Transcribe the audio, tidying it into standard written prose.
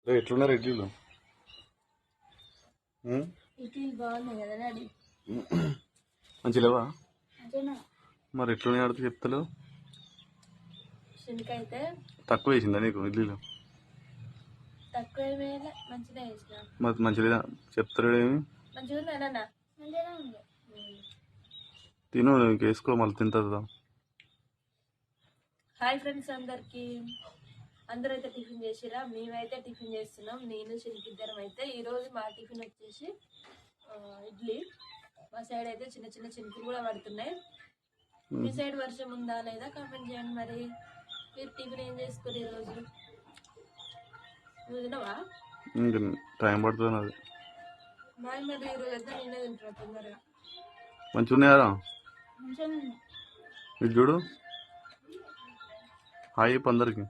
ఎట్లున్నారు ఇడ్లీలు? ఇడ్లీలు బాగున్నాయి కదా డాడీ? మంచి లేవా? మరి ఎట్లున్నాయి అడితే చెప్తలేవు? శనికైతే తక్కువ వేసిందా నీకు ఇడ్లీలు? తక్కువ వేయలే, మంచిగా వేసిన. మరి మంచిగా చెప్తారు ఏమి? మంచిగా ఉంది అన్న. మంచిగా ఉంది. తిను, ఇంకేసుకో మళ్ళీ తింటుందా. హాయ్ ఫ్రెండ్స్ అందరికి. అందరూ అయితే టిఫిన్ చేసిరా? మేమైతే టిఫిన్ చేస్తున్నాం. నేను శనికిద్దరం అయితే. ఈరోజు మా టిఫిన్ వచ్చేసి ఇడ్లీ. మా సైడ్ అయితే చిన్న చిన్న చినుకులు కూడా పడుతున్నాయి. మీ సైడ్ వర్షం ఉందా లేదా కామెంట్ చేయండి. మరి మీరు టిఫిన్ ఏం చేసుకోరు ఈరోజు? నువ్వు తినవా? టైం పడుతుంది అది. మరి ఈరోజు అయితే నేనే తింటున్నా తొందరగా. మంచిగా ఉన్నాయారా? మంచిగా ఇది చూడు. హాయ్ అందరికి.